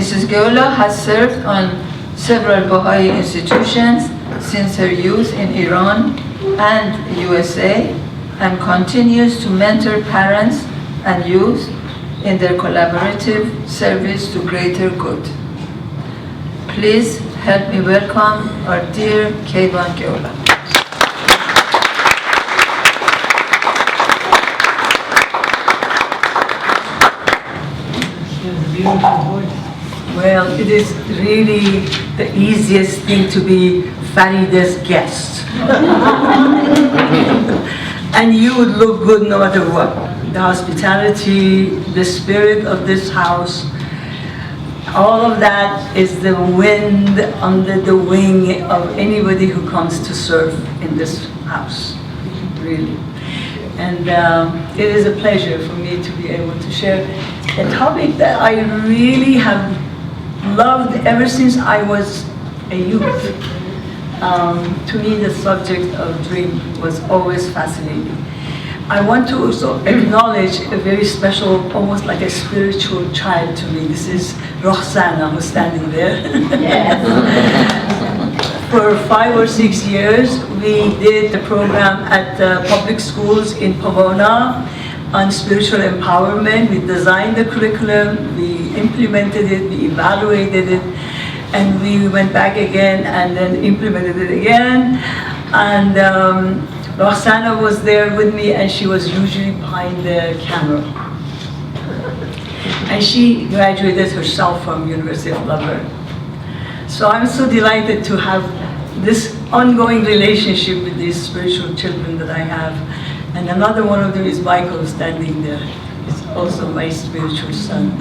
Mrs. Geola has served on several Baha'i institutions since her youth in Iran and USA, and continues to mentor parents and youth in their collaborative service to greater good. Please help me welcome our dear P.1 Geola. Well, it is really the easiest thing to be Farida's guest. And you would look good no matter what. The hospitality, the spirit of this house, all of that is the wind under the wing of anybody who comes to serve in this house, really. And it is a pleasure for me to be able to share a topic that I really have loved ever since I was a youth. To me, the subject of dream was always fascinating. I want to also acknowledge a very special, almost like a spiritual child to me. This is Roxana, who's standing there. Yes. For 5 or 6 years, we did a program at public schools in Pomona on spiritual empowerment. We designed the curriculum, we implemented it, we evaluated it, and we went back again and then implemented it again. And Roxana was there with me, and she was usually behind the camera. And she graduated herself from University of Laverne. So I'm so delighted to have this ongoing relationship with these spiritual children that I have. And another one of them is Michael, standing there. He's also my spiritual son.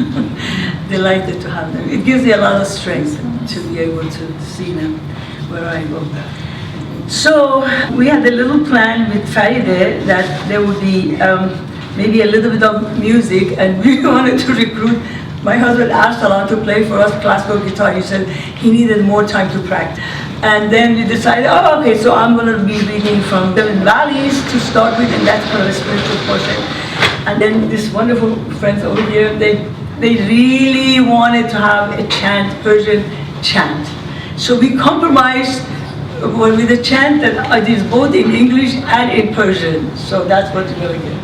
Delighted to have them. It gives me a lot of strength to be able to see them where I go. So we had a little plan with Faride that there would be maybe a little bit of music, and we wanted to recruit. My husband asked Alan to play for us classical guitar. He said he needed more time to practice. And then we decided, oh, okay, so I'm going to be reading from Seven Valleys to start with, and that's kind of a spiritual portion. And then these wonderful friends over here, they really wanted to have a chant, Persian chant. So we compromised with a chant that is both in English and in Persian. So that's what we're going to get.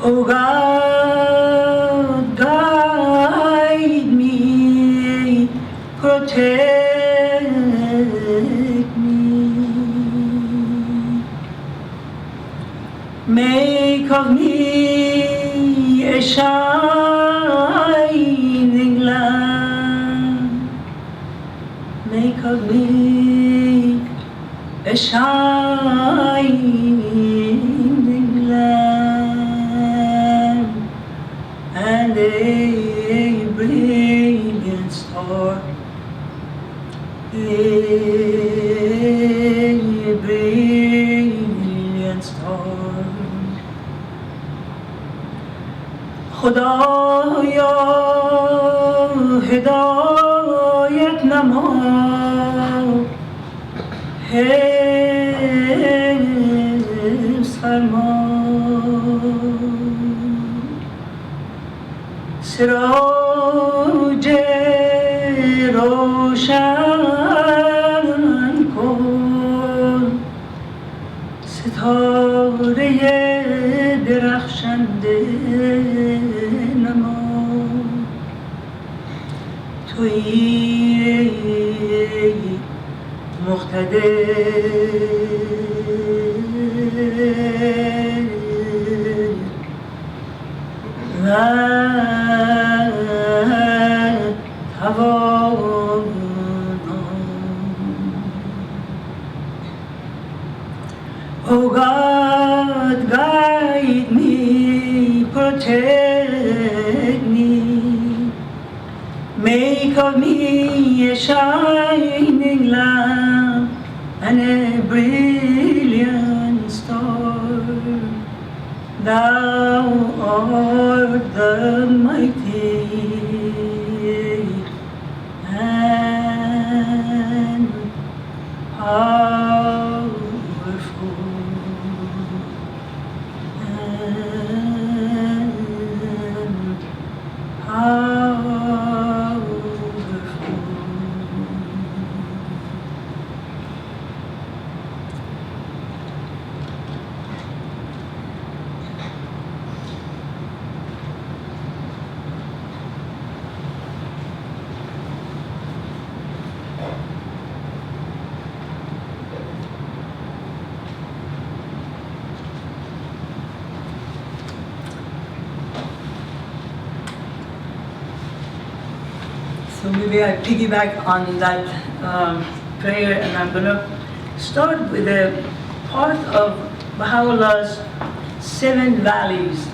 Oh God, guide me, protect me, make of me a shining lamp, make of me a shining lamp and a brilliant star, a brilliant star. خدایا هدایت نما، حفظ فرما، سراج مقتدر و Oh God, guide me, protect me, make of me a shining lamp and a brilliant star. Thou art the mighty and powerful and powerful. So maybe I piggyback on that prayer, and I'm going to start with a part of Baha'u'llah's 7 valleys.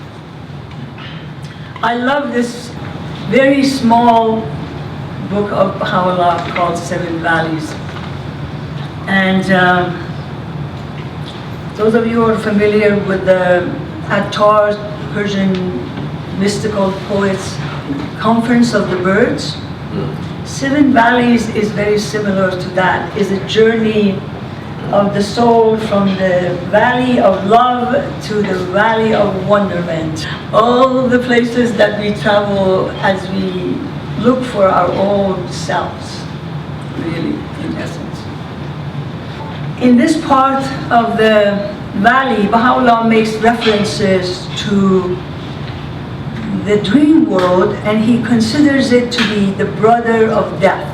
I love this very small book of Baha'u'llah called 7 Valleys. And those of you who are familiar with the Attar, Persian mystical poets, Conference of the Birds, 7 Valleys is very similar to that. It's a journey of the soul from the valley of love to the valley of wonderment. All the places that we travel as we look for our own selves, really, in essence. In this part of the valley, Baha'u'llah makes references to the dream world, and he considers it to be the brother of death.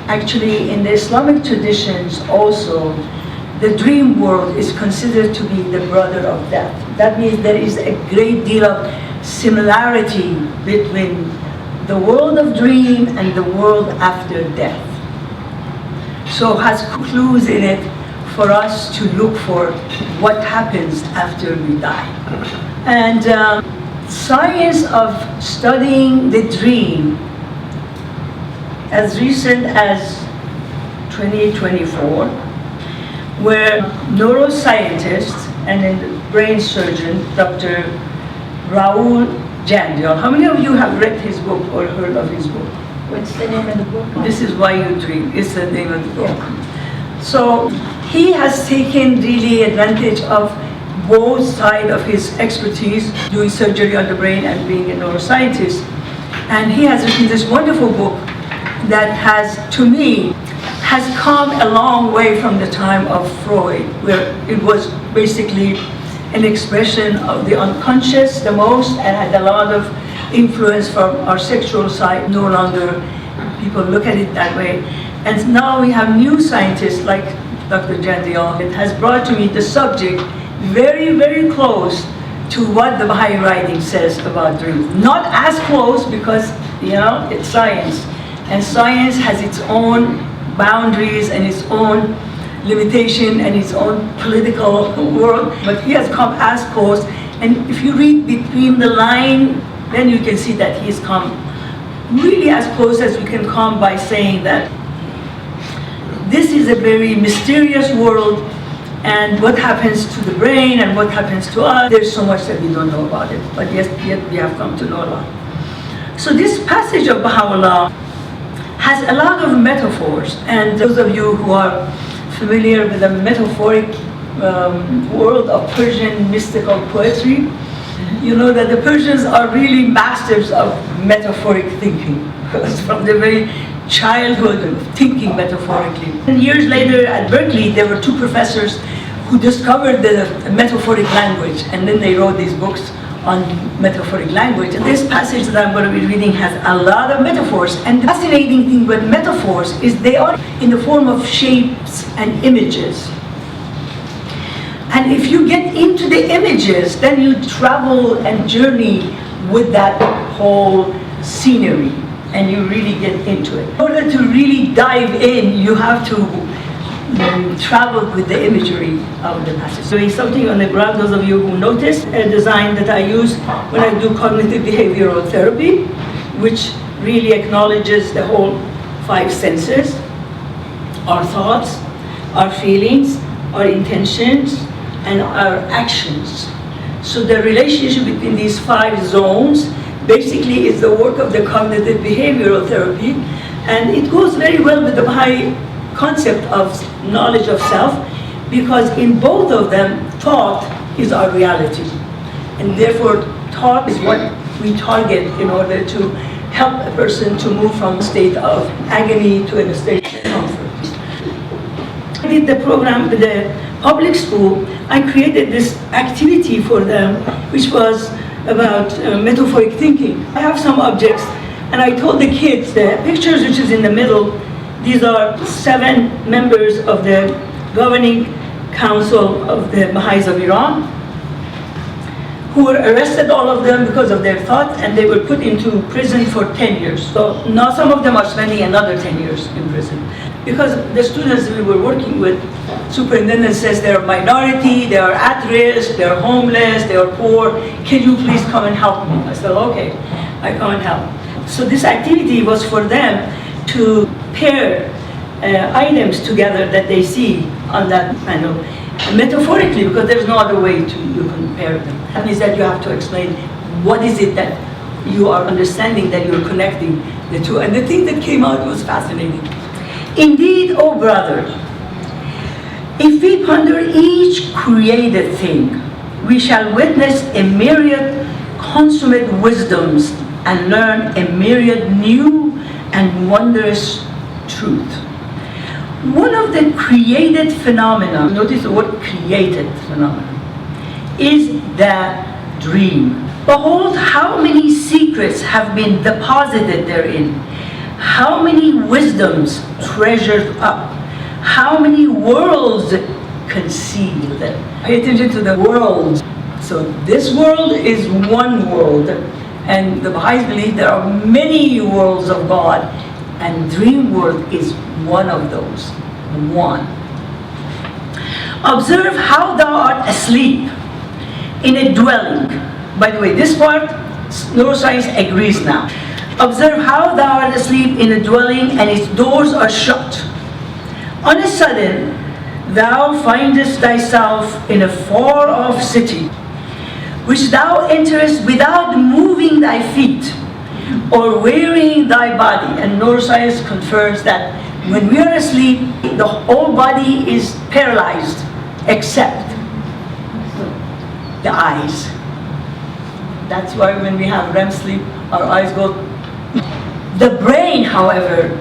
Actually, in the Islamic traditions also, the dream world is considered to be the brother of death. That means there is a great deal of similarity between the world of dream and the world after death. So has clues in it for us to look for what happens after we die. And science of studying the dream, as recent as 2024, where neuroscientists and a brain surgeon, Dr. Rahul Jandial, how many of you have read his book or heard of his book? What's the name of the book? This is Why You Dream, is the name of the book. So he has taken really advantage of both sides of his expertise, doing surgery on the brain and being a neuroscientist. And he has written this wonderful book that has, to me, has come a long way from the time of Freud, where it was basically an expression of the unconscious the most and had a lot of influence from our sexual side. No longer people look at it that way. And now we have new scientists like Dr. Jandial. It has brought to me the subject very, very close to what the Baha'i writing says about dreams. Not as close because, it's science. And science has its own boundaries and its own limitation and its own political world. But he has come as close. And if you read between the line, then you can see that he's come really as close as we can come by saying that this is a very mysterious world, and what happens to the brain and what happens to us, there's so much that we don't know about it, but yet we have come to know a lot. So this passage of Baha'u'llah has a lot of metaphors, and those of you who are familiar with the metaphoric world of Persian mystical poetry, you know that the Persians are really masters of metaphoric thinking, because from the very childhood of thinking metaphorically. And years later at Berkeley, there were 2 professors who discovered the metaphoric language, and then they wrote these books on metaphoric language. And this passage that I'm going to be reading has a lot of metaphors. And the fascinating thing with metaphors is they are in the form of shapes and images. And if you get into the images, then you travel and journey with that whole scenery, and you really get into it. In order to really dive in, you have to travel with the imagery of the passage. Doing something on the ground, those of you who noticed a design that I use when I do cognitive behavioral therapy, which really acknowledges the whole 5 senses, our thoughts, our feelings, our intentions, and our actions. So the relationship between these 5 zones basically is the work of the cognitive behavioral therapy, and it goes very well with the Baha'i concept of knowledge of self, because in both of them, thought is our reality. And therefore, thought is what we target in order to help a person to move from a state of agony to a state of comfort. I did the program with the public school. I created this activity for them, which was about metaphoric thinking. I have some objects, and I told the kids, the pictures which is in the middle, these are 7 members of the governing council of the Baha'is of Iran, who were arrested, all of them, because of their thought, and they were put into prison for 10 years. So now some of them are spending another 10 years in prison. Because the students we were working with, superintendent says they're a minority, they are at risk, they're homeless, they are poor. Can you please come and help me? I said, okay, I come and help. So this activity was for them to pair items together that they see on that panel, metaphorically, because there's no other way to compare them. That means that you have to explain what is it that you are understanding, that you're connecting the two. And the thing that came out was fascinating. Indeed, O brother, if we ponder each created thing, we shall witness a myriad consummate wisdoms and learn a myriad new and wondrous truth. One of the created phenomena, notice the word created phenomena, is the dream. Behold how many secrets have been deposited therein, how many wisdoms treasured up, how many worlds concealed. Pay attention to the worlds. So this world is one world, and the Baha'is believe there are many worlds of God, and dream world is one of those. One. Observe how thou art asleep in a dwelling. By the way, this part, neuroscience agrees now. Observe how thou art asleep in a dwelling and its doors are shut. On a sudden, thou findest thyself in a far-off city, which thou enterest without moving thy feet or wearying thy body. And neuroscience confirms that when we are asleep, the whole body is paralyzed except the eyes. That's why when we have REM sleep, our eyes go. The brain, however,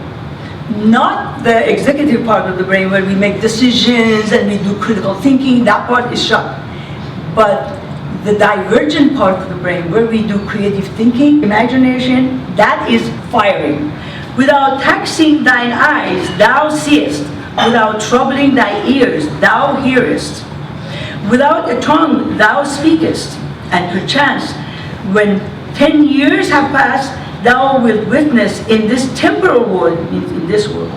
not the executive part of the brain where we make decisions and we do critical thinking, that part is shut. But the divergent part of the brain where we do creative thinking, imagination, that is firing. Without taxing thine eyes, thou seest. Without troubling thy ears, thou hearest. Without a tongue, thou speakest. And perchance, when 10 years have passed, thou wilt witness in this temporal world, in this world,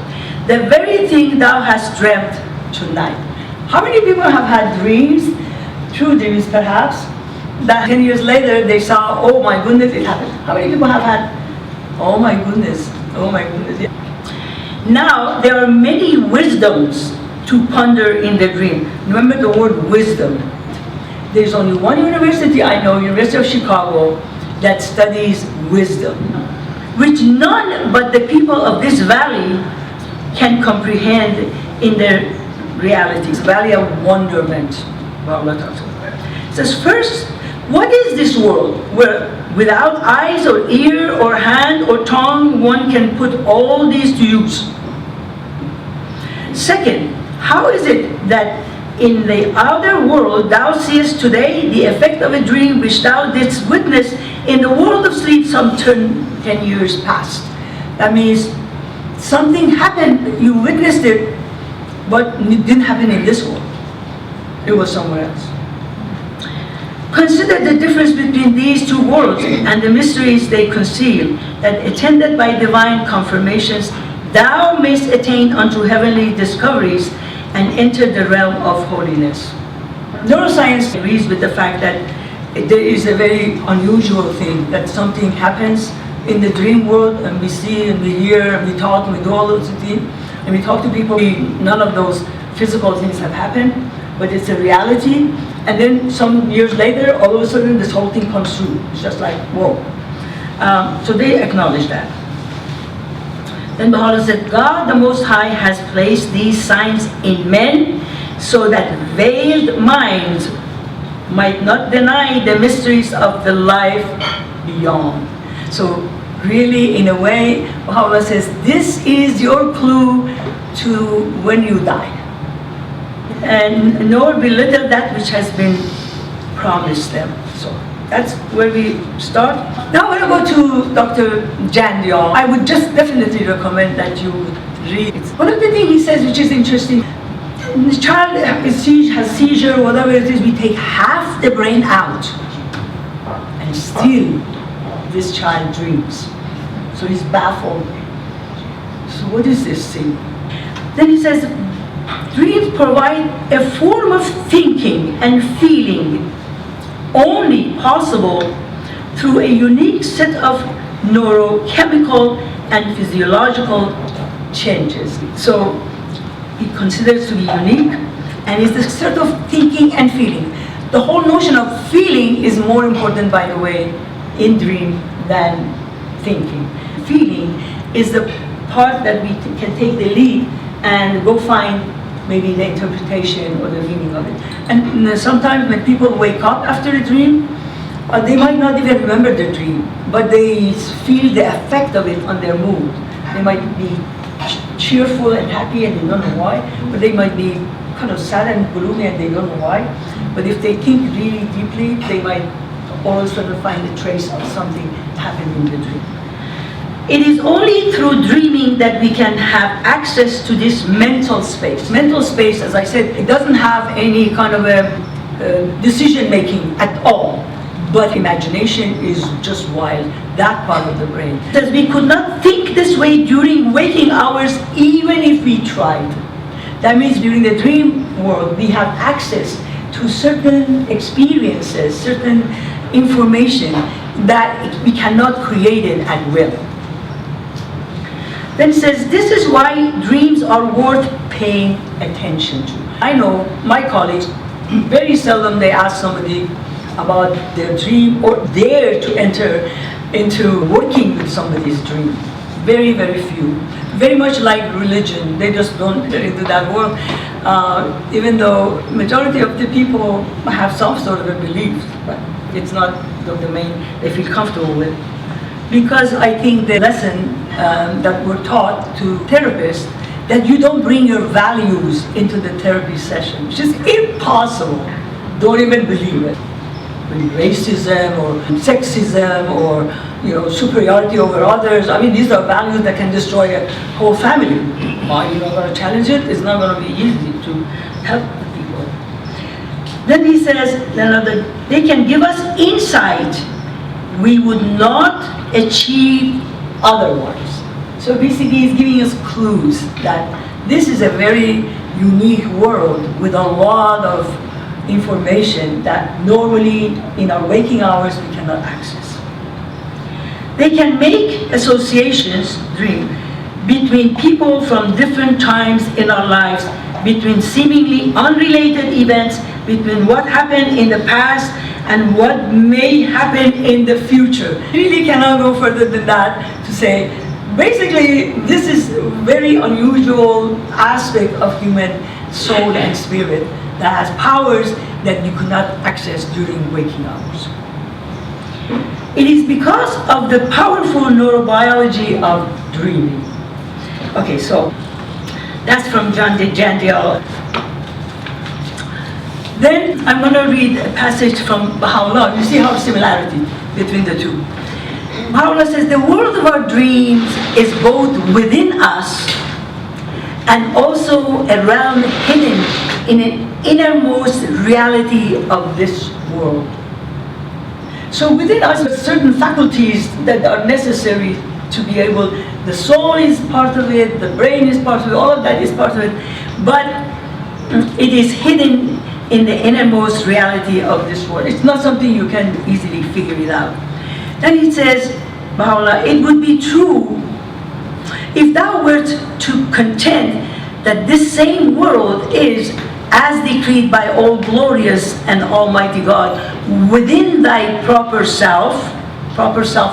the very thing thou hast dreamt tonight. How many people have had dreams, true dreams perhaps, that 10 years later they saw, oh my goodness, it happened? How many people have had, oh my goodness, yeah. Now, there are many wisdoms to ponder in the dream. Remember the word wisdom. There's only one university I know, University of Chicago, that studies wisdom, which none but the people of this valley can comprehend in their realities. Valley of wonderment. Baha'u'llah talks about it. It says, first, what is this world where without eyes or ear or hand or tongue one can put all these to use? Second, how is it that In the outer world, thou seest today the effect of a dream which thou didst witness in the world of sleep some 10 years past. That means something happened, you witnessed it, but it didn't happen in this world. It was somewhere else. Consider the difference between these two worlds and the mysteries they conceal, that attended by divine confirmations, thou mayst attain unto heavenly discoveries and enter the realm of holiness. Neuroscience agrees with the fact that there is a very unusual thing, that something happens in the dream world and we see and we hear and we talk and we do all those things and we talk to people. None of those physical things have happened, but it's a reality. And then some years later, all of a sudden this whole thing comes through. It's just like, whoa. So they acknowledge that. Then Baha'u'llah said, God the Most High has placed these signs in men so that veiled minds might not deny the mysteries of the life beyond. So really, in a way, Baha'u'llah says, this is your clue to when you die. And nor belittle that which has been promised them. So that's where we start. Now I want to go to Dr. Jandial. I would just definitely recommend that you read it. One of the things he says, which is interesting, the child has seizure, whatever it is, we take half the brain out, and still this child dreams. So he's baffled. So what is this thing? Then he says, dreams provide a form of thinking and feeling only possible through a unique set of neurochemical and physiological changes. So he considers to be unique, and it's this sort of thinking and feeling. The whole notion of feeling is more important, by the way, in dream than thinking. Feeling is the part that we can take the lead and go find maybe the interpretation or the meaning of it. And sometimes when people wake up after a dream, they might not even remember the dream, but they feel the effect of it on their mood. They might be cheerful and happy and they don't know why, but they might be kind of sad and gloomy and they don't know why. But if they think really deeply, they might all of a sudden find a trace of something happening in the dream. It is only through dreaming that we can have access to this mental space. Mental space, as I said, it doesn't have any kind of a decision making at all. But imagination is just wild, that part of the brain. Because we could not think this way during waking hours, even if we tried. That means during the dream world, we have access to certain experiences, certain information that we cannot create it at will. Then says, this is why dreams are worth paying attention to. I know my colleagues, very seldom they ask somebody about their dream or dare to enter into working with somebody's dream. Very, very few. Very much like religion, they just don't enter into that world. Even though majority of the people have some sort of a belief, but it's not the domain they feel comfortable with. Because I think the lesson that we're taught to therapists, that you don't bring your values into the therapy session, which is impossible. Don't even believe it. Racism or sexism or superiority over others. I mean, these are values that can destroy a whole family. Are you not going to challenge it? It's not going to be easy to help the people. Then he says, they can give us insight we would not achieve otherwise. So basically he's giving us clues that this is a very unique world with a lot of information that normally in our waking hours we cannot access. They can make associations, dream, between people from different times in our lives, between seemingly unrelated events, between what happened in the past and what may happen in the future. Really cannot go further than that to say, basically this is a very unusual aspect of human soul and spirit that has powers that you could not access during waking hours. It is because of the powerful neurobiology of dreaming. Okay, so that's from John Jandial. Then I'm going to read a passage from Baha'u'llah. You see how similarity between the two. Baha'u'llah says, the world of our dreams is both within us and also a realm hidden in an innermost reality of this world. So within us are certain faculties that are necessary to be able, the soul is part of it, the brain is part of it, all of that is part of it, but it is hidden in the innermost reality of this world. It's not something you can easily figure it out. Then he says, Baha'u'llah, it would be true if thou wert to contend that this same world is, as decreed by all glorious and almighty God, within thy proper self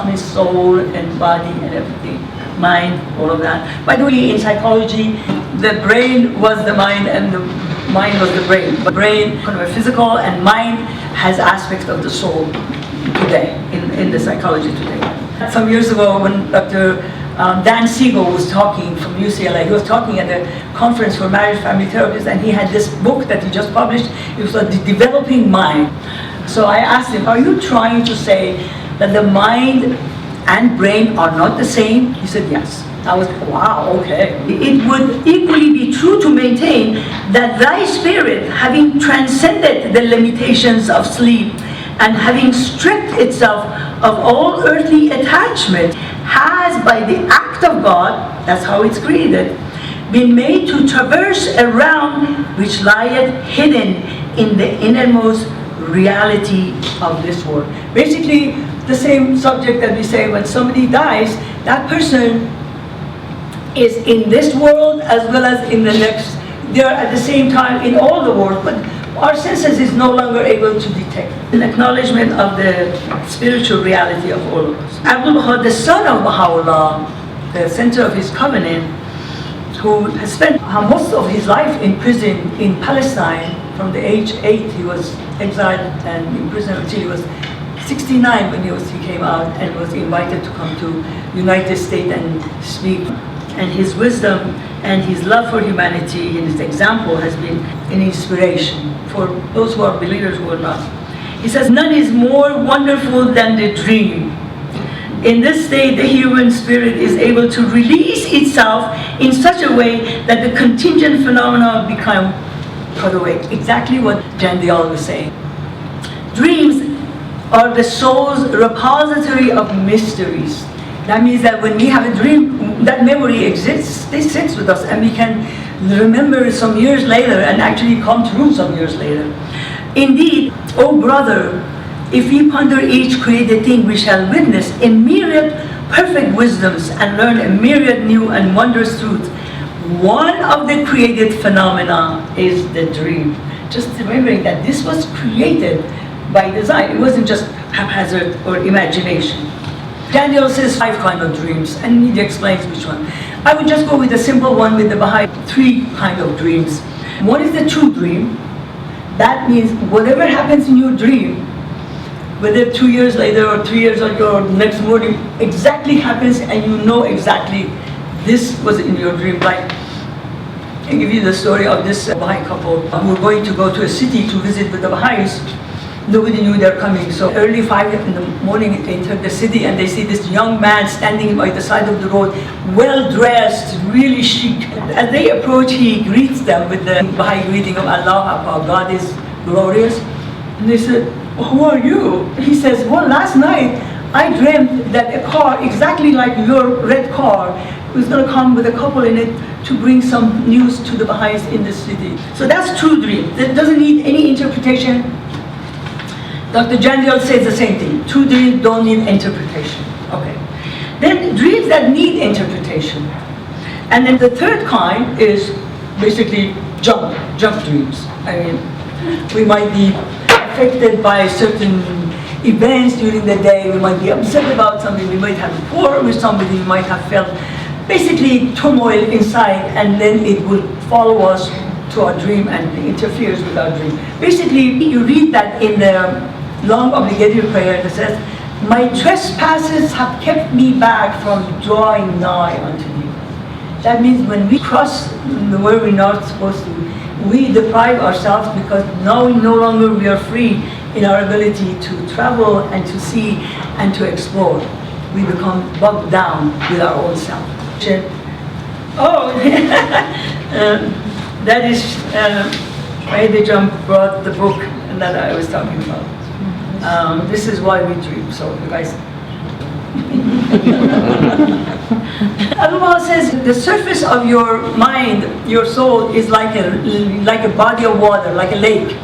means soul and body and everything, mind, all of that. By the way, in psychology, the brain was the mind and the mind was the brain. But brain, kind of physical, and mind has aspects of the soul today, in the psychology today. Some years ago when Dr. Dan Siegel was talking from UCLA. He was talking at a conference for marriage family therapists, and he had this book that he just published. It was called The Developing Mind. So I asked him, are you trying to say that the mind and brain are not the same? He said, yes. I was, wow, okay. It would equally be true to maintain that thy spirit, having transcended the limitations of sleep and having stripped itself of all earthly attachment, has, by the act of God, that's how it's created, been made to traverse a realm which lieth hidden in the innermost reality of this world. Basically, the same subject that we say when somebody dies, that person is in this world as well as in the next. They're at the same time in all the world, but our senses is no longer able to detect. An acknowledgement of the spiritual reality of all of us. Abdul-Baha, the son of Baha'u'llah, the center of his covenant, who has spent most of his life in prison in Palestine. From the age 8, he was exiled and imprisoned until he was 69 when he came out and was invited to come to United States and speak. And his wisdom and his love for humanity and his example has been an inspiration for those who are believers who are not. He says, none is more wonderful than the dream. In this state, the human spirit is able to release itself in such a way that the contingent phenomena become cut away. Exactly what Jandial was saying. Dreams are the soul's repository of mysteries. That means that when we have a dream, that memory exists, it sits with us, and we can remember some years later and actually come true some years later. Indeed, O brother, if we ponder each created thing, we shall witness a myriad perfect wisdoms and learn a myriad new and wondrous truths. One of the created phenomena is the dream. Just remembering that this was created by design. It wasn't just haphazard or imagination. Daniel says 5 kinds of dreams, and he explains which one. I would just go with the simple one with the Baha'i, 3 kinds of dreams. One is the true dream. That means whatever happens in your dream, whether 2 years later or 3 years ago or next morning, exactly happens and you know exactly this was in your dream. Like, I give you the story of this Baha'i couple who were going to go to a city to visit with the Baha'is. Nobody knew they're coming. So early 5 in the morning, they enter the city and they see this young man standing by the side of the road, well-dressed, really chic. As they approach, he greets them with the Baha'i greeting of Allah, our God is glorious. And they said, who are you? He says, well, last night I dreamt that a car exactly like your red car was going to come with a couple in it to bring some news to the Baha'is in the city. So that's true dream. That doesn't need any interpretation. Dr. Jandial says the same thing. True dreams don't need interpretation. Okay. Then dreams that need interpretation. And then the third kind is basically jump dreams. I mean, we might be affected by certain events during the day. We might be upset about something. We might have a quarrel with somebody. We might have felt basically turmoil inside, and then it will follow us to our dream and interferes with our dream. Basically, you read that in the long obligatory prayer that says, my trespasses have kept me back from drawing nigh unto thee. That means when we cross where we're not supposed to, we deprive ourselves because now no longer we are free in our ability to travel and to see and to explore. We become bogged down with our own self. Oh, that is Jump brought the book that I was talking about. This is why we dream. So you guys. Allah says the surface of your mind, your soul, is like a body of water, like a lake.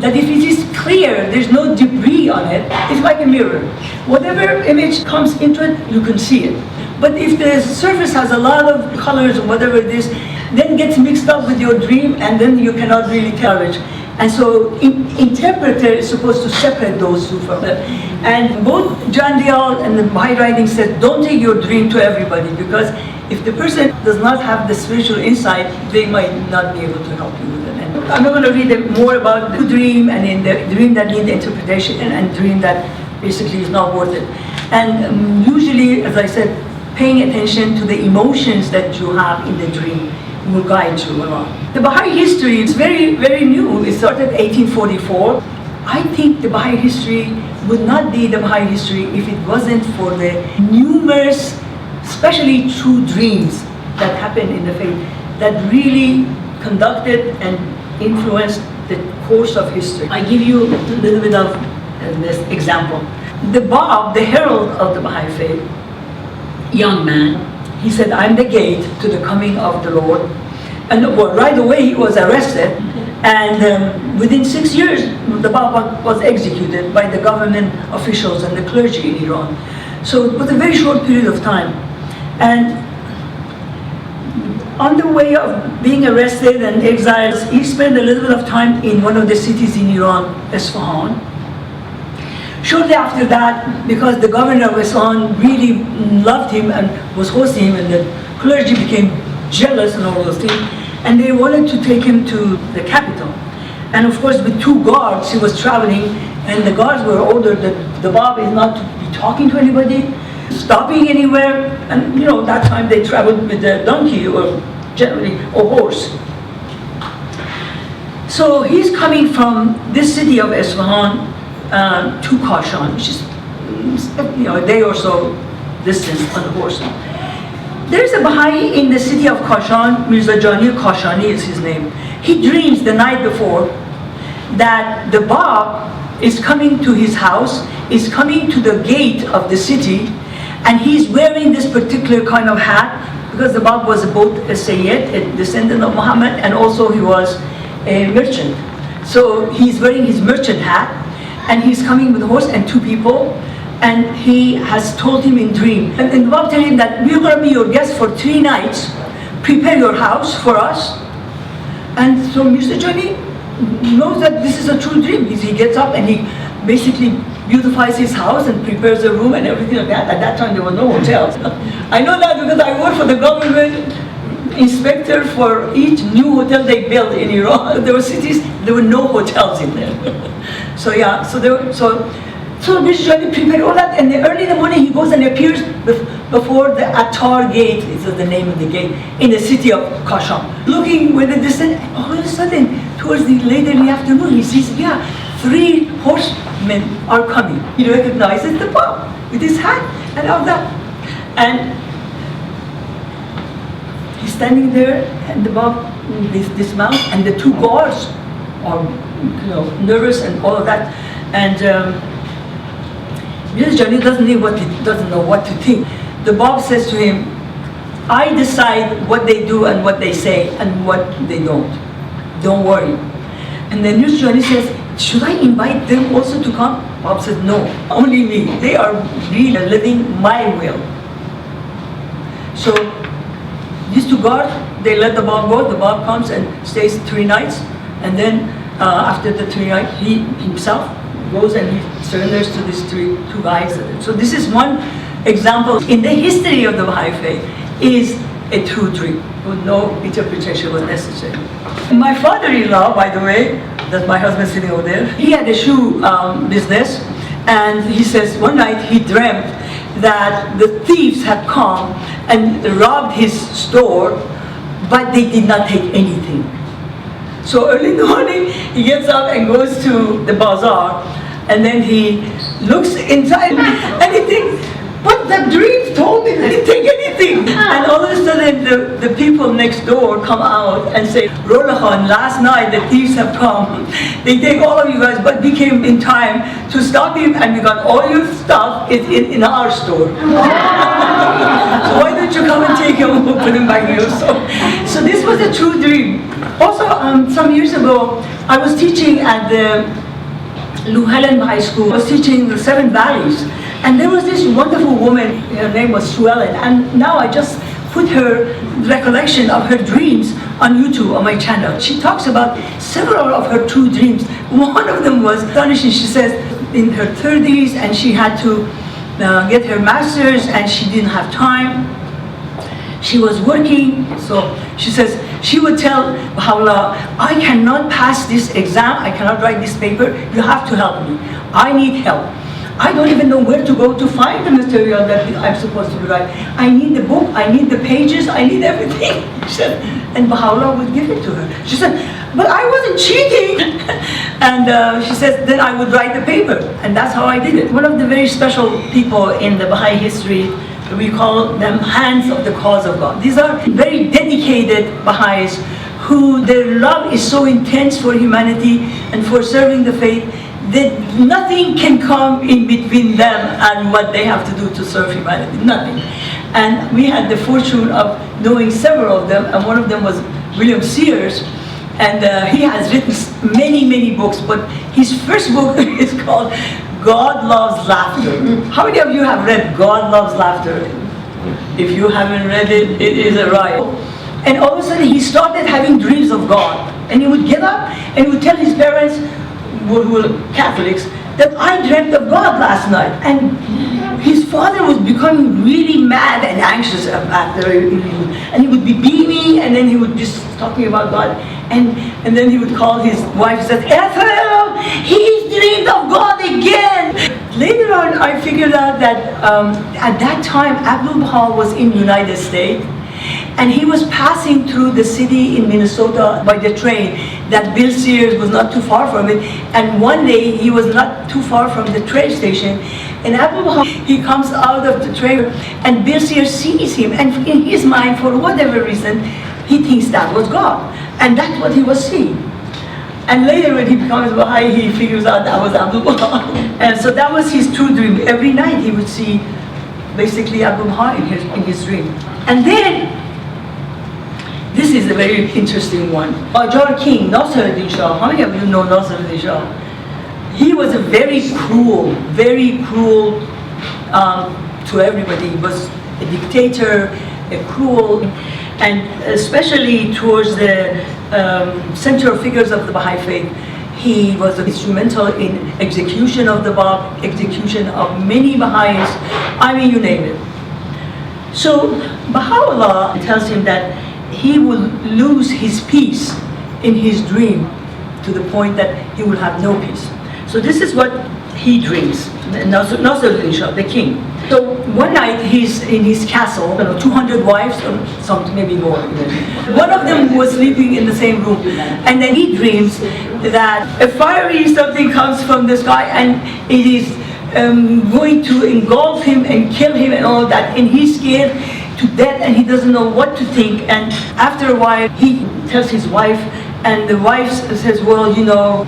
That if it is clear, there's no debris on it, it's like a mirror. Whatever image comes into it, you can see it. But if the surface has a lot of colors or whatever it is, then gets mixed up with your dream, and then you cannot really tell it. And so, interpreter is supposed to separate those two from it. And both John Dial and the Baha'i writing said, don't take your dream to everybody, because if the person does not have the spiritual insight, they might not be able to help you with it. And I'm not going to read more about the dream, and in the dream that need interpretation, and dream that basically is not worth it. And usually, as I said, paying attention to the emotions that you have in the dream will guide you along. The Baha'i history is very, very new. It started 1844. I think the Baha'i history would not be the Baha'i history if it wasn't for the numerous, especially true dreams that happened in the faith that really conducted and influenced the course of history. I give you a little bit of this example. The Bab, the herald of the Baha'i faith, young man, he said, I'm the gate to the coming of the Lord. And right away he was arrested, and within 6 years the Bab was executed by the government officials and the clergy in Iran. So it was a very short period of time. And on the way of being arrested and exiled, he spent a little bit of time in one of the cities in Iran, Isfahan. Shortly after that, because the governor of Isfahan really loved him and was hosting him, and the clergy became jealous and all those things, and they wanted to take him to the capital. And of course, with 2 guards, he was traveling, and the guards were ordered that the Bab is not to be talking to anybody, stopping anywhere, and that time they traveled with a donkey or generally a horse. So he's coming from this city of Isfahan to Kashan, which is a day or so distance on the horse. There's a Baha'i in the city of Kashan, Mirza Jani Kashani is his name. He dreams the night before that the Bab is coming to his house, is coming to the gate of the city, and he's wearing this particular kind of hat, because the Bab was both a Sayyid, a descendant of Muhammad, and also he was a merchant. So he's wearing his merchant hat, and he's coming with a horse and 2 people, and he has told him in dream. And the Bab tells him that we're going to be your guests for 3 nights, prepare your house for us. And so Mr. Johnny knows that this is a true dream. He gets up and he basically beautifies his house and prepares a room and everything like that. At that time there were no hotels. I know that because I worked for the government inspector for each new hotel they built in Iran. There were cities, there were no hotels in there. So yeah, so Mr. Johnny prepared all that, and early in the morning he goes and appears before the Attar gate, is the name of the gate, in the city of Kashan. Looking with the distance, all of a sudden, towards the later in the afternoon, he sees, 3 horsemen are coming. He recognizes the Bab with his hat and all that. And he's standing there, and the Bab dismounts, and the 2 guards are nervous and all of that. And Mr. Johnny doesn't know what to think. The Bab says to him, I decide what they do and what they say and what they don't. Don't worry. And then Mr. Johnny says, should I invite them also to come? Bab says, no, only me. They are really living my will. So these 2 guards, they let the Bab go. The Bab comes and stays 3 nights. And then after the 3 nights, he himself goes and he surrenders to these 2 guys. So this is one example in the history of the Baha'i faith is a true dream with no interpretation was necessary. My father-in-law, by the way, that's my husband sitting over there, he had a shoe business, and he says one night he dreamt that the thieves had come and robbed his store, but they did not take anything. So early in the morning, he gets up and goes to the bazaar, and then he looks inside and he thinks, but the dream told me they didn't take anything. And all of a sudden, the people next door come out and say, Rolachan, last night the thieves have come. They take all of you guys, but we came in time to stop him, and we got all your stuff in our store. So why don't you come and take him and put him back here? So this was a true dream. Also, some years ago, I was teaching at the Llewellyn High School. I was teaching the 7 Valleys. And there was this wonderful woman, her name was Sue Ellen, and now I just put her recollection of her dreams on YouTube, on my channel. She talks about several of her true dreams. One of them was astonishing. She says in her 30s, and she had to get her master's, and she didn't have time. She was working, so she says, she would tell Baha'u'llah, I cannot pass this exam, I cannot write this paper, you have to help me. I need help. I don't even know where to go to find the material that I'm supposed to write. I need the book, I need the pages, I need everything. She said, and Baha'u'llah would give it to her. She said, but I wasn't cheating. And she said, then I would write the paper. And that's how I did it. One of the very special people in the Baha'i history, we call them hands of the cause of God. These are very dedicated Baha'is who their love is so intense for humanity and for serving the faith that nothing can come in between them and what they have to do to serve humanity, nothing. And we had the fortune of knowing several of them, and one of them was William Sears, and he has written many books, but his first book is called God Loves Laughter. How many of you have read God Loves Laughter? If you haven't read it, it is a riot. And all of a sudden he started having dreams of God, and he would get up and he would tell his parents, who were Catholics, that I dreamt of God last night. And his father was becoming really mad and anxious after, and he would be beaming, and then he would just talking about God, and then he would call his wife and say, Ethel, he's dreamed of God again. Later on, I figured out that at that time, Abdul-Baha was in the United States, and he was passing through the city in Minnesota by the train. That Bill Sears was not too far from it, and one day he was not too far from the train station, and Abdul-Baha, he comes out of the train, and Bill Sears sees him, and in his mind, for whatever reason, he thinks that was God, and that's what he was seeing. And later when he becomes Baha'i, he figures out that was Abdul-Baha. And so that was his true dream. Every night he would see basically Abdul-Baha in his dream. And then, this is a very interesting one. Qajar King, Nasruddin Shah. How many of you know Nasruddin Shah? He was a very cruel to everybody. He was a dictator, a cruel, and especially towards the central figures of the Baha'i faith. He was instrumental in execution of the Bab, execution of many Baha'is, I mean, you name it. So Baha'u'llah tells him that he will lose his peace in his dream to the point that he will have no peace. So this is what he dreams, Nasruddin Shah, the king. So one night he's in his castle, 200 wives, or something, maybe more. One of them was sleeping in the same room, and then he dreams that a fiery something comes from the sky and it is going to engulf him and kill him and all that, and he's scared to death and he doesn't know what to think. And after a while he tells his wife, and the wife says, well,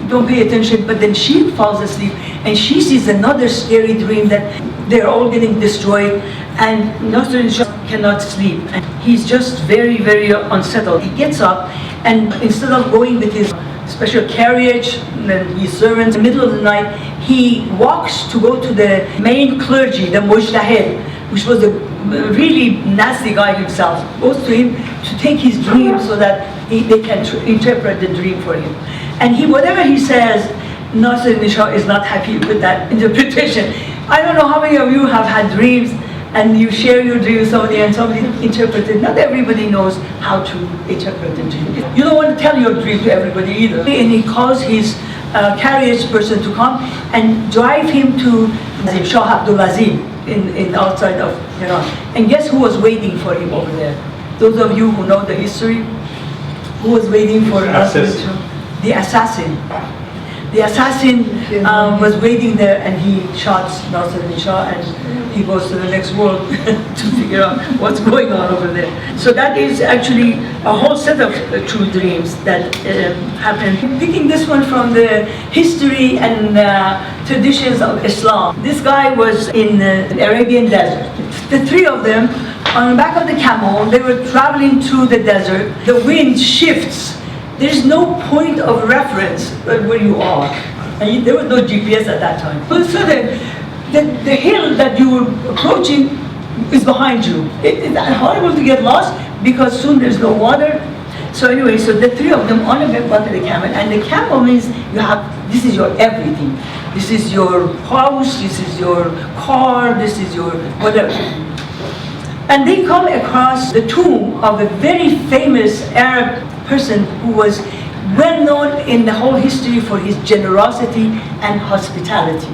don't pay attention, but then she falls asleep and she sees another scary dream that they're all getting destroyed, and Nasruddin Shah cannot sleep, and he's just very unsettled. He gets up, and instead of going with his special carriage and his servants in the middle of the night, he walks to go to the main clergy, the Mujtahid, which was a really nasty guy himself, goes to him to take his dream so that they can interpret the dream for him. And whatever he says, Nasruddin Shah is not happy with that interpretation. I don't know how many of you have had dreams and you share your dream with somebody and somebody interprets it. Not everybody knows how to interpret the dream. You don't want to tell your dream to everybody either. And he calls his carriage person to come and drive him to Shah Abdulaziz in outside of Iran. And guess who was waiting for him over there? Those of you who know the history, who was waiting for Nasruddin Shah? the assassin. The assassin was waiting there, and he shots Nasruddin Shah, and he goes to the next world to figure out what's going on over there. So that is actually a whole set of true dreams that happened. Picking this one from the history and traditions of Islam. This guy was in the Arabian desert. The three of them, on the back of the camel, they were traveling through the desert. The wind shifts. There's no point of reference where you are. And there was no GPS at that time. But so the hill that you were approaching is behind you. It's horrible to get lost because soon there's no water. So anyway, so the three of them on the back of the camel, and the camel means this is your everything. This is your house, this is your car, this is your whatever. And they come across the tomb of a very famous Arab person who was well known in the whole history for his generosity and hospitality.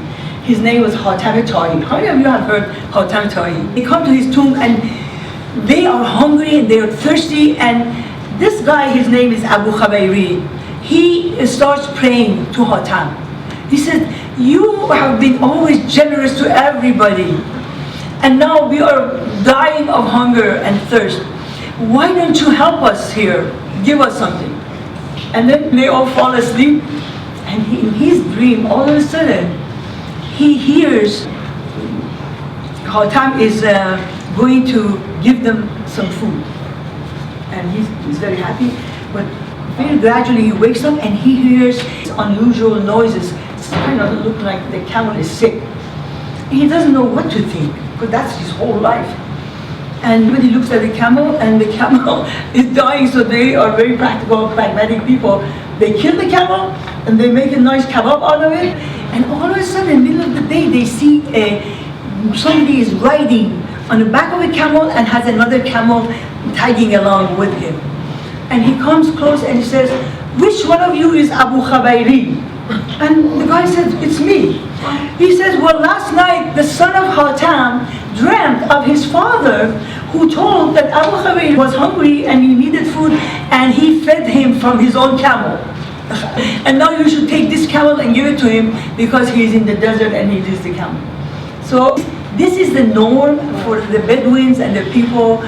His name was Hatem Ta'i. How many of you have heard Hatem Ta'i? They come to his tomb and they are hungry and they are thirsty, and this guy, his name is Abu Khabayri, he starts praying to Hatem. He said, you have been always generous to everybody, and now we are dying of hunger and thirst. Why don't you help us here? Give us something. And then they all fall asleep, and in his dream, all of a sudden, he hears Hatem is going to give them some food. And he's very happy, but very gradually he wakes up and he hears unusual noises. It's kind of look like the camel is sick. He doesn't know what to think, because that's his whole life. And when he looks at the camel, and the camel is dying, so they are very practical, pragmatic people. They kill the camel, and they make a nice kebab out of it, and all of a sudden, in the middle of the day, they see somebody is riding on the back of a camel and has another camel tagging along with him. And he comes close and he says, which one of you is Abu Khabayri? And the guy says, it's me. He says, well, last night the son of Hatem dreamt of his father, who told that Abu Khabayri was hungry and he needed food, and he fed him from his own camel. And now you should take this camel and give it to him because he is in the desert and he needs the camel. So this is the norm for the Bedouins and the people.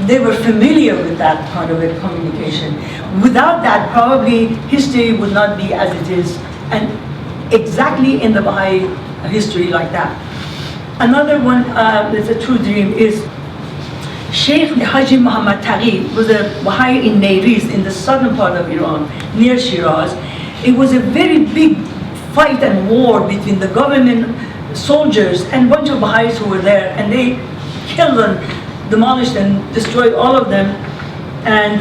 They were familiar with that kind of a communication. Without that, probably history would not be as it is, and exactly in the Baha'i history like that. Another one that's a true dream is Sheikh Haji Muhammad Taqi was a Baha'i in Neiris, in the southern part of Iran, near Shiraz. It was a very big fight and war between the government soldiers and a bunch of Baha'is who were there, and they killed and demolished and destroyed all of them. And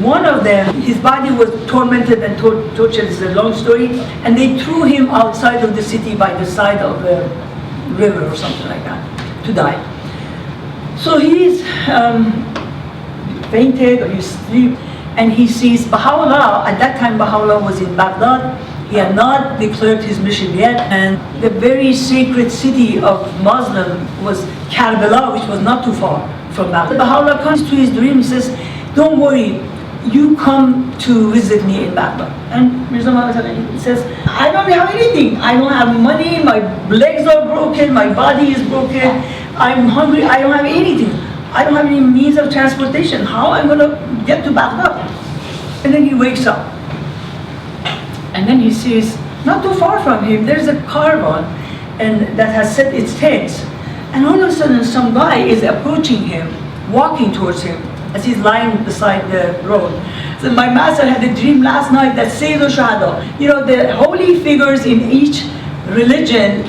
one of them, his body was tormented and tortured, it's a long story, and they threw him outside of the city by the side of a river or something like that to die. So he's fainted, or he's asleep, and he sees Baha'u'llah. At that time, Baha'u'llah was in Baghdad. He had not declared his mission yet, and the very sacred city of Muslim was Karbala, which was not too far from Baghdad. Baha'u'llah comes to his dream and says, don't worry, you come to visit me in Baghdad. And Mirza Muhammad says, I don't have anything. I don't have money, my legs are broken, my body is broken, I'm hungry, I don't have anything. I don't have any means of transportation. How am I going to get to Baghdad? And then he wakes up. And then he sees, not too far from him, there's a caravan and that has set its tents. And all of a sudden, some guy is approaching him, walking towards him, as he's lying beside the road. So my master had a dream last night that Sayyid al-Shuhada, you know, the holy figures in each religion,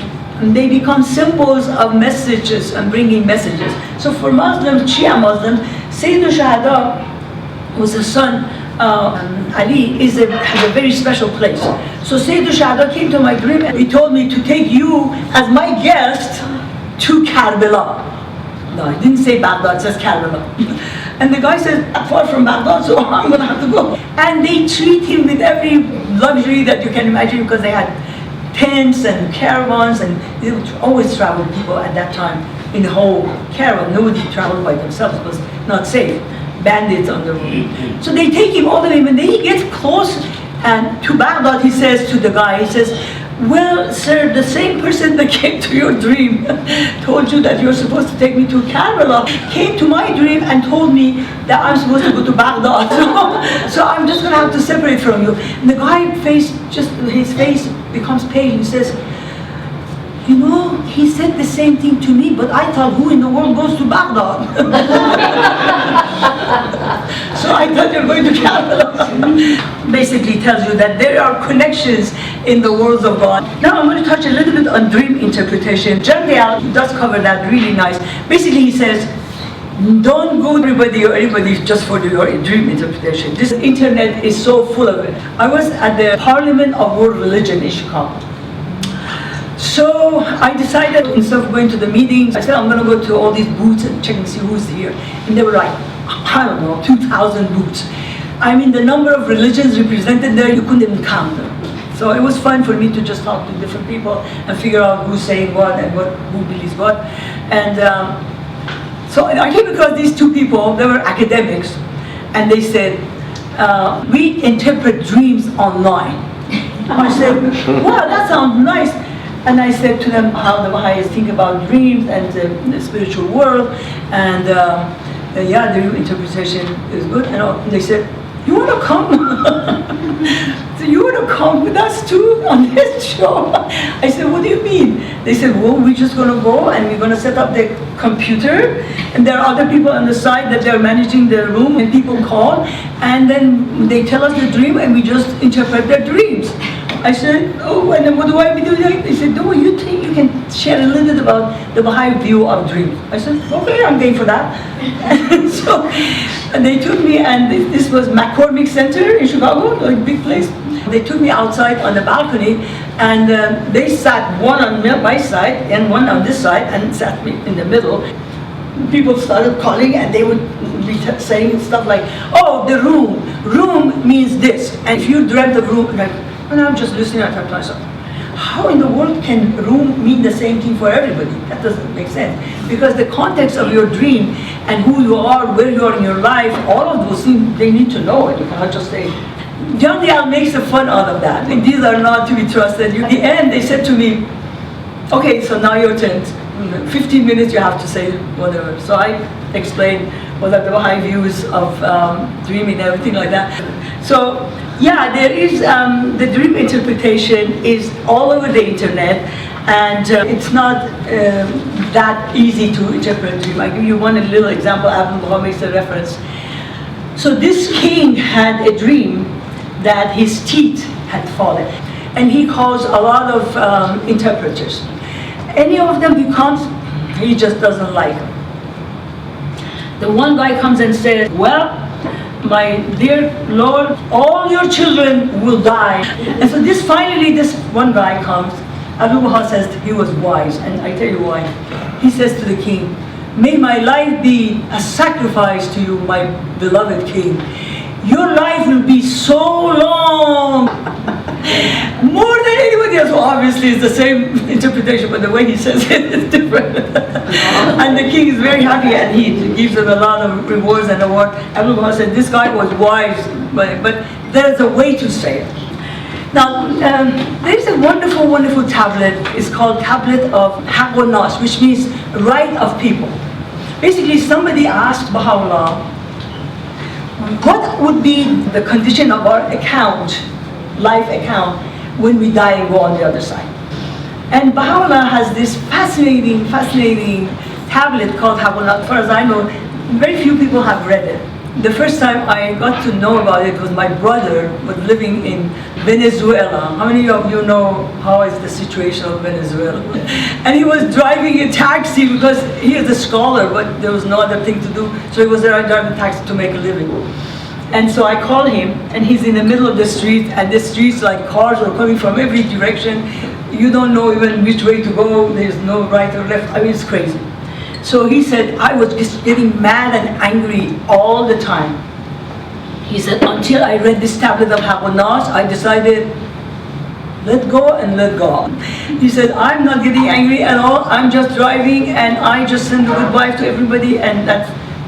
they become symbols of messages and bringing messages. So for Muslims, Shia Muslims, Sayyid al-Shuhada was the son Ali has a very special place. So Sayyid al-Shuhada came to my dream and he told me to take you as my guest to Karbala. No, he didn't say Baghdad, it says Karbala. And the guy says, I'm far from Baghdad, so I'm going to have to go. And they treat him with every luxury that you can imagine, because they had tents and caravans, and they would always travel people at that time in the whole caravan. Nobody traveled by themselves, it was not safe. Bandits on the road. So they take him all the way. When he gets close And to Baghdad, he says to the guy, he says, well, sir, the same person that came to your dream told you that you're supposed to take me to Karbala, came to my dream and told me that I'm supposed to go to Baghdad. So I'm just going to have to separate from you. And the guy his face becomes pale. He says, you know, he said the same thing to me, but I thought, who in the world goes to Baghdad? So I thought you're going to Karbala. Basically tells you that there are connections in the worlds of God. Now I'm going to touch a little bit on dream interpretation. John Dale does cover that really nice. Basically he says, don't go to everybody just for your dream interpretation. This internet is so full of it. I was at the Parliament of World Religion in Chicago. So I decided, instead of going to the meetings, I said I'm going to go to all these booths and check and see who's here. And there were like, I don't know, 2,000 booths. I mean, the number of religions represented there, you couldn't even count them. So it was fun for me to just talk to different people and figure out who's saying what and who believes what. And so I came across these two people, they were academics, and they said, we interpret dreams online. I said, wow, that sounds nice. And I said to them how the Baha'is think about dreams and the spiritual world, and yeah, the dream interpretation is good. And they said, you want to come? So you want to come with us too on this show? I said, what do you mean? They said, well, we're just going to go and we're going to set up the computer, and there are other people on the side that they're managing the room, and people call, and then they tell us the dream and we just interpret their dreams. I said, oh, and then what do I be doing? They said, no, you think you can share a little bit about the Baha'i view of dreams? I said, okay, I'm game for that. And so and they took me, and this was McCormick Center in Chicago, a big place. They took me outside on the balcony, and they sat one on my side and one on this side, and sat me in the middle. People started calling, and they would be saying stuff like, oh, the room means this, and if you dreamt of room, like, and I'm just listening, I thought to myself, how in the world can room mean the same thing for everybody? That doesn't make sense. Because the context of your dream and who you are, where you are in your life, all of those things, they need to know it. You cannot just say. John Dale makes a fun out of that. And these are not to be trusted. At the end, they said to me, okay, so now your turn. 15 minutes you have to say whatever. So I explained what are the Baha'i views of dreaming and everything like that. So yeah, there is, the dream interpretation is all over the internet, and it's not that easy to interpret a dream. I give you one little example. Abu Bakr makes a reference. So this king had a dream that his teeth had fallen, and he calls a lot of interpreters. Any of them he comes, he just doesn't like them. The one guy comes and says, well, my dear Lord, all your children will die. And so finally this one guy comes. Abu Bakr says he was wise, and I tell you why. He says to the king, may my life be a sacrifice to you, my beloved king. Your life will be so long, more than anybody else. Well, obviously it's the same interpretation, but the way he says it is different. And the king is very happy, and he gives him a lot of rewards and awards. Abu Bakr said this guy was wise, but there's a way to say it. Now, there's a wonderful, wonderful tablet. It's called Tablet of Baha'u'llah, which means right of people. Basically, somebody asked Baha'u'llah, what would be the condition of our account, life account, when we die and go on the other side? And Baha'u'llah has this fascinating, fascinating tablet called Baha'u'llah. As far as I know, very few people have read it. The first time I got to know about it was my brother was living in Venezuela. How many of you know how is the situation of Venezuela? And he was driving a taxi because he is a scholar, but there was no other thing to do. So he was there driving a taxi to make a living. And so I called him, and he's in the middle of the street, and the streets, like cars are coming from every direction. You don't know even which way to go. There's no right or left. I mean, it's crazy. So he said, I was just getting mad and angry all the time. He said, until I read this tablet of Baha'u'llah, I decided, let go and let go. He said, I'm not getting angry at all. I'm just driving, and I just send a goodbye to everybody, and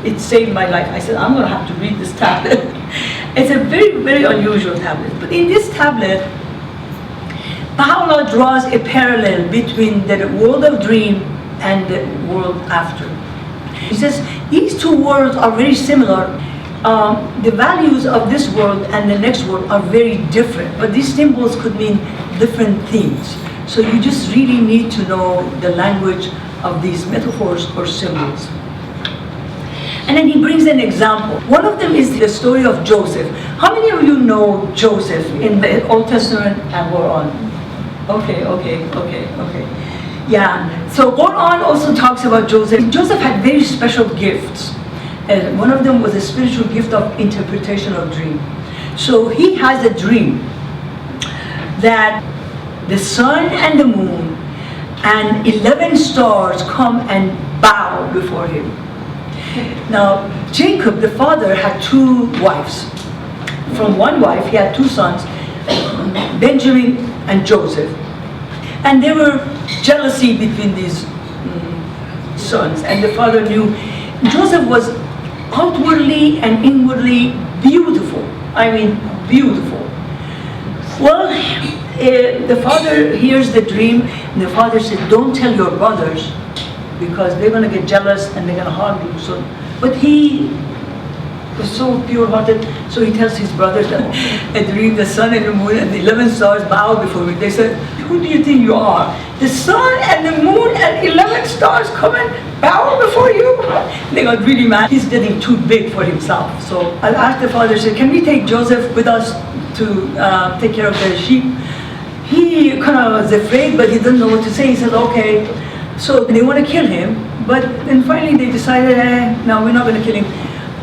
it saved my life. I said, I'm going to have to read this tablet. It's a very, very unusual tablet. But in this tablet, Baha'u'llah draws a parallel between the world of dream and the world after. He says these two worlds are very similar. The values of this world and the next world are very different, but these symbols could mean different things. So you just really need to know the language of these metaphors or symbols. And then he brings an example. One of them is the story of Joseph. How many of you know Joseph in the Old Testament and Quran? Okay. Yeah, so Quran also talks about Joseph. Joseph had very special gifts. And one of them was a spiritual gift of interpretation of dream. So he has a dream that the sun and the moon and 11 stars come and bow before him. Now, Jacob, the father, had 2 wives. From one wife, he had 2 sons, Benjamin and Joseph. And there were jealousy between these sons, and the father knew. Joseph was outwardly and inwardly beautiful. I mean, beautiful. Well, the father hears the dream, and the father said, don't tell your brothers, because they're going to get jealous and they're going to harm you. So, but he was so pure-hearted, so he tells his brothers that a dream, the sun and the moon and the 11 stars bow before me. They said, who do you think you are? The sun and the moon and 11 stars come and bow before you? They got really mad. He's getting too big for himself. So I asked the father, said, can we take Joseph with us to take care of the sheep? He kind of was afraid, but he didn't know what to say. He said, okay. So they want to kill him, but then finally they decided, no, we're not going to kill him.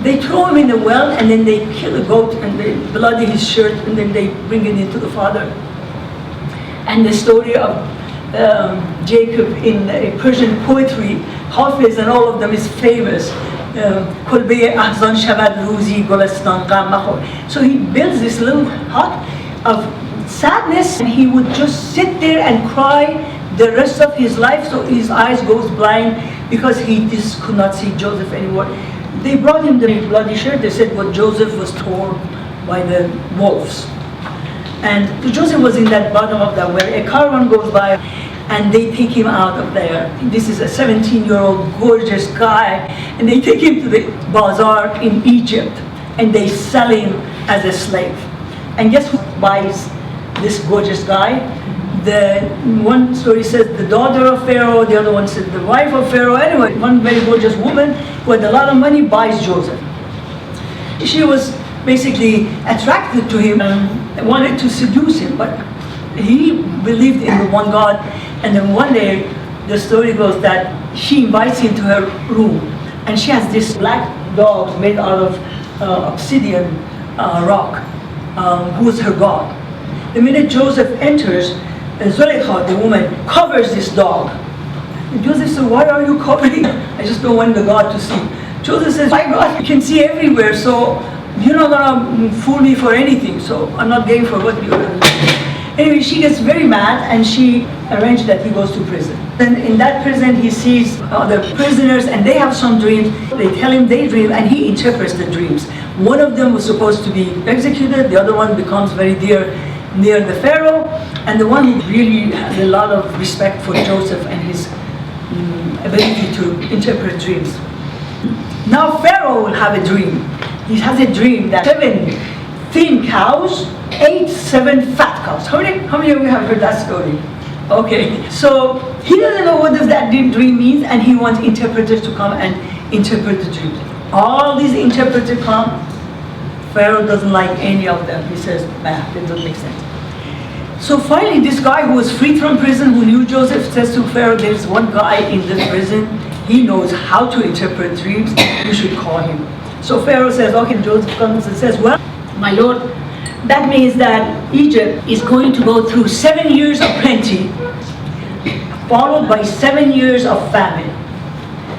They throw him in the well, and then they kill a goat, and they bloody his shirt, and then they bring it into the father. And the story of Jacob in Persian poetry, Hafiz and all of them is famous. So he builds this little hut of sadness, and he would just sit there and cry the rest of his life, so his eyes goes blind because he just could not see Joseph anymore. They brought him the bloody shirt. They said, well, Joseph was torn by the wolves. And Joseph was in that bottom of that well. A caravan goes by, and they take him out of there. This is a 17-year-old gorgeous guy, and they take him to the bazaar in Egypt, and they sell him as a slave. And guess who buys this gorgeous guy? The one story says the daughter of Pharaoh, the other one says the wife of Pharaoh. Anyway, one very gorgeous woman who had a lot of money buys Joseph. She was basically attracted to him and wanted to seduce him, but he believed in the one God. And then one day, the story goes that she invites him to her room, and she has this black dog made out of obsidian rock, who is her god. The minute Joseph enters, Zulaikha, the woman, covers this dog. And Joseph said, why are you covering? I just don't want the God to see. Joseph says, my God, you can see everywhere, so you're not going to fool me for anything, so I'm not game for what you're doing. Anyway, she gets very mad, and she arranged that he goes to prison. Then in that prison, he sees other prisoners, and they have some dreams. They tell him they dream, and he interprets the dreams. One of them was supposed to be executed, the other one becomes very dear near the Pharaoh, and the one who really has a lot of respect for Joseph and his ability to interpret dreams. Now Pharaoh will have a dream. He has a dream that 7 thin cows ate 7 fat cows. How many of you have heard that story? Okay, so he doesn't know what does that dream means, and he wants interpreters to come and interpret the dream. All these interpreters come. Pharaoh doesn't like any of them. He says, nah, that doesn't make sense. So finally, this guy who was freed from prison, who knew Joseph, says to Pharaoh, there's one guy in this prison, he knows how to interpret dreams, you should call him. So Pharaoh says, okay, Joseph comes and says, well, my lord, that means that Egypt is going to go through 7 years of plenty, followed by 7 years of famine.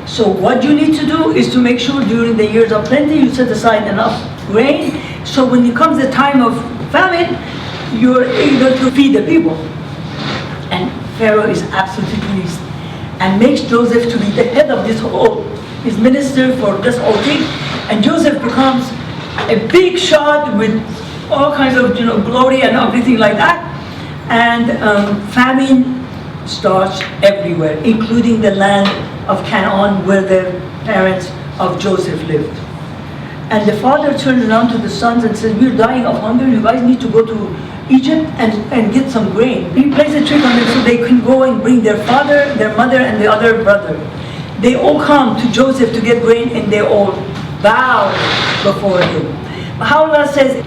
So what you need to do is to make sure during the years of plenty, you set aside enough grain, so when it comes the time of famine, you're able to feed the people. And Pharaoh is absolutely pleased and makes Joseph to be the head of this whole, his minister for this whole thing. And Joseph becomes a big shot with all kinds of glory and everything like that, and famine starts everywhere, including the land of Canaan where the parents of Joseph lived. And the father turned around to the sons and said, "We're dying of hunger, you guys need to go to Egypt and get some grain." He plays a trick on them so they can go and bring their father, their mother, and the other brother. They all come to Joseph to get grain, and they all bow before him. Baha'u'llah says,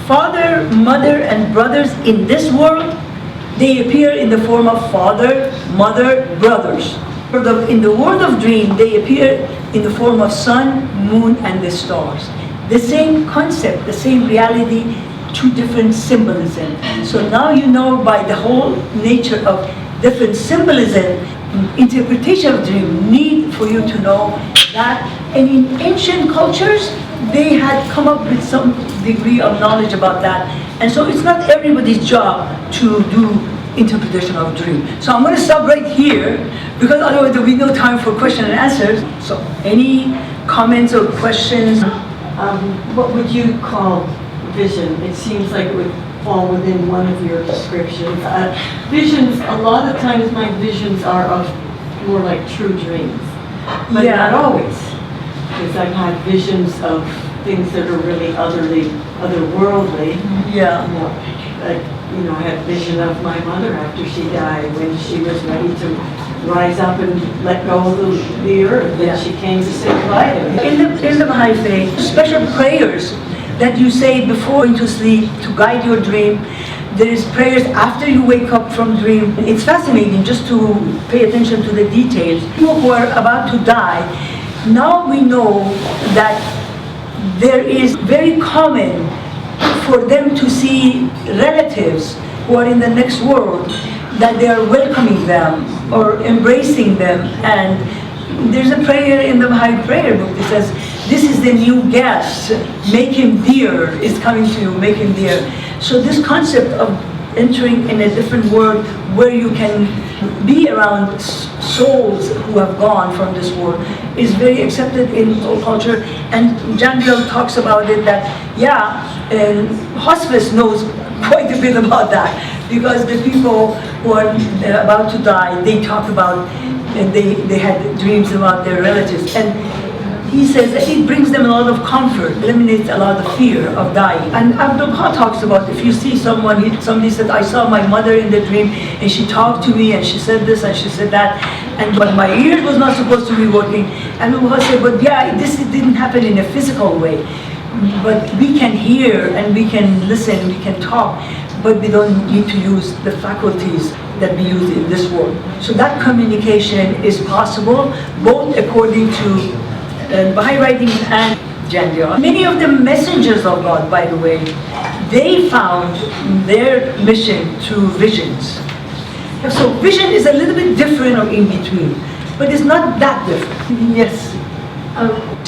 father, mother, and brothers in this world, they appear in the form of father, mother, brothers. In the world of dream, they appear in the form of sun, moon, and the stars. The same concept, the same reality, two different symbolism. So now you know by the whole nature of different symbolism, interpretation of dream, need for you to know that. And in ancient cultures, they had come up with some degree of knowledge about that. And so it's not everybody's job to do interpretation of dream. So I'm going to stop right here, because otherwise there will be no time for question and answers. So any comments or questions? What would you call vision? It seems like it would fall within one of your descriptions. Visions, a lot of times my visions are of more like true dreams, but Yeah. not always. Because I've had visions of things that are really otherworldly. Yeah. I had vision of my mother after she died, when she was ready to rise up and let go of the earth, Yeah. and she came to say goodbye to me. In the Baha'i faith, special prayers that you say before going to sleep to guide your dream. There is prayers after you wake up from dream. It's fascinating just to pay attention to the details. People who are about to die, now we know that there is very common for them to see relatives who are in the next world, that they are welcoming them or embracing them. And there's a prayer in the Baha'i prayer book that says, "This is the new guest, make him dear, is coming to you, make him dear." So this concept of entering in a different world where you can be around souls who have gone from this world is very accepted in all culture. And Jandial talks about it that, hospice knows quite a bit about that, because the people who are about to die, they talk about, and they had dreams about their relatives. And he says that it brings them a lot of comfort, eliminates a lot of fear of dying. And Baha'u'llah talks about, if you see somebody said, "I saw my mother in the dream and she talked to me and she said this and she said that, but my ears was not supposed to be working." And Baha'u'llah said, "But this didn't happen in a physical way. But we can hear and we can listen, we can talk, but we don't need to use the faculties that we use in this world." So that communication is possible, both according to Baha'i writing and Jandial. Many of the messengers of God, by the way, they found their mission through visions. So vision is a little bit different or in between, but it's not that different. Yes.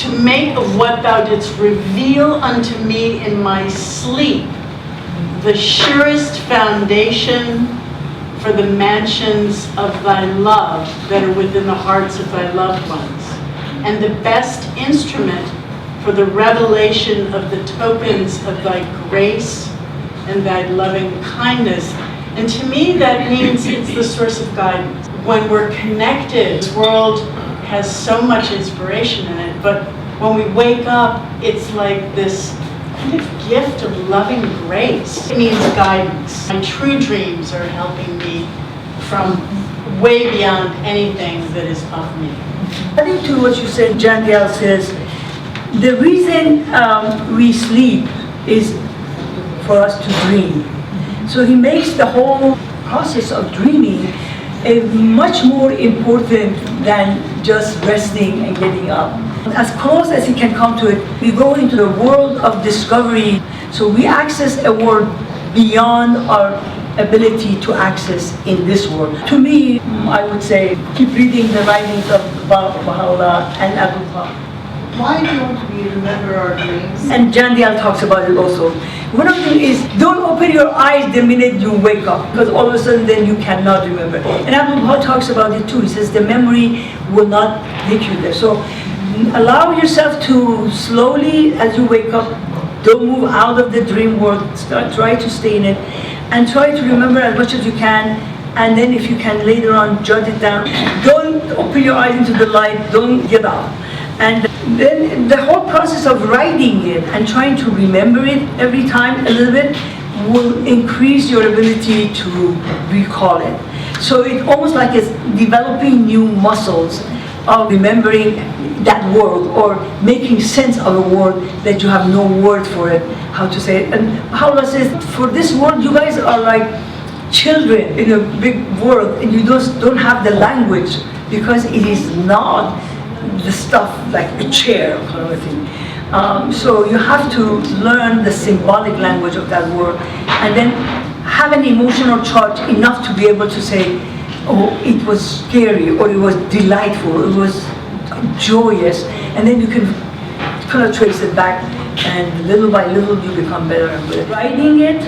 To make of what thou didst reveal unto me in my sleep the surest foundation for the mansions of thy love that are within the hearts of thy loved ones, and the best instrument for the revelation of the tokens of thy grace and thy loving kindness. And to me that means it's the source of guidance. When we're connected, this world has so much inspiration in it, but when we wake up, it's like this kind of gift of loving grace. It means guidance. My true dreams are helping me from way beyond anything that is of me. Adding to what you said, Jandial says, the reason we sleep is for us to dream. So he makes the whole process of dreaming much more important than just resting and getting up. As close as he can come to it, we go into the world of discovery. So we access a world beyond our ability to access in this world. To me, I would say, keep reading the writings of Baha'u'llah and Abdul. Why don't we remember our dreams? And Jandial talks about it also. One of them is, don't open your eyes the minute you wake up, because all of a sudden then you cannot remember. And Abdul talks about it too. He says the memory will not take you there. So allow yourself to slowly, as you wake up, Don't move out of the dream world. Try to stay in it, and try to remember as much as you can. And then if you can later on jot it down. Don't open your eyes into the light. Don't give up. And then the whole process of writing it and trying to remember it every time a little bit will increase your ability to recall it. So it's almost like it's developing new muscles of remembering that word or making sense of a word that you have no word for it, how to say it. And Baha'u'llah says, for this word, you guys are like children in a big world, and you just don't have the language because it is not the stuff like a chair kind of thing. So you have to learn the symbolic language of that word, and then have an emotional charge enough to be able to say, oh, it was scary, or it was delightful, it was joyous, and then you can kind of trace it back, and little by little you become better and better. Writing it,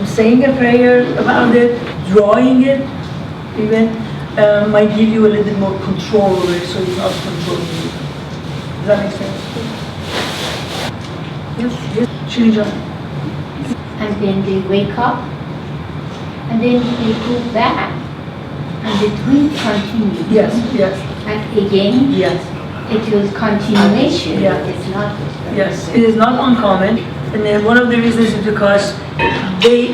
saying a prayer about it, drawing it, even might give you a little bit more control over it, so it's not controlling you. Does that make sense? Yes, Shirija. And then they wake up, and then they go back, and the dream continues. Yes, yes. And again, Yes. it was continuation. Yeah. It's not. Yes, it is not uncommon, and then one of the reasons is because they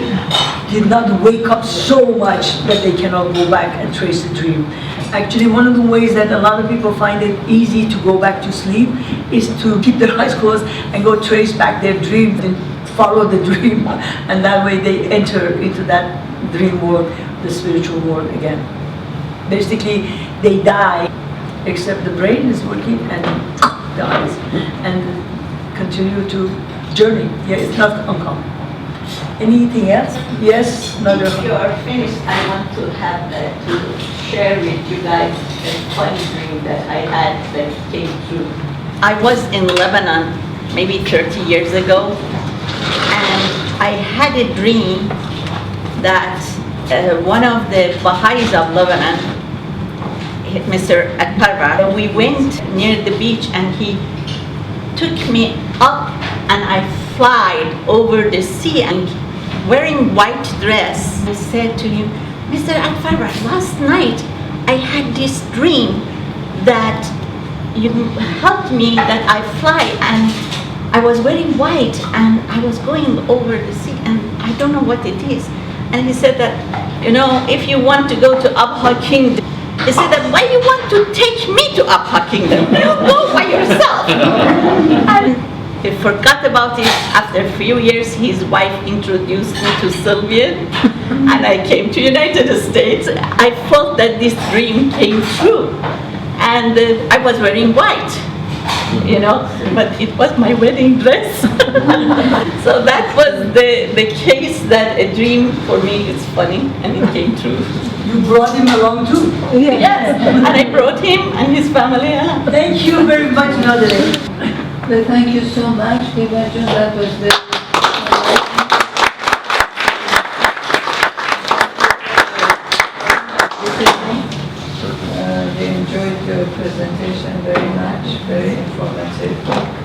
did not wake up so much that they cannot go back and trace the dream. Actually, one of the ways that a lot of people find it easy to go back to sleep is to keep their eyes closed and go trace back their dream and follow the dream, and that way they enter into that dream world, the spiritual world again. Basically, they die, except the brain is working and the eyes, and continue to journey. Yeah, it's not uncommon. Anything else? Yes, Nadia. If you are finished, I want to have to share with you guys a funny dream that I had that came true. I was in Lebanon maybe 30 years ago, and I had a dream that one of the Baha'is of Lebanon, Mr. Akbarra, we went near the beach and he took me up and I flied over the sea and wearing white dress. I said to him, Mr. Akbarra, last night I had this dream that you helped me that I fly, and I was wearing white and I was going over the sea and I don't know what it is. And he said that, you know, if you want to go to Abha Kingdom, he said that, why you want to take me to Abha Kingdom? You go by yourself. And he forgot about it. After a few years, his wife introduced me to Sylvian, and I came to United States. I felt that this dream came true, and I was wearing white, you know, but it was my wedding dress. So that was the case that a dream for me is funny, and it came true. You brought him along too? Yes, and I brought him and his family along. Thank you very much, Nadia. Well, thank you so much, P.1. That was very we enjoyed your presentation very much, very informative.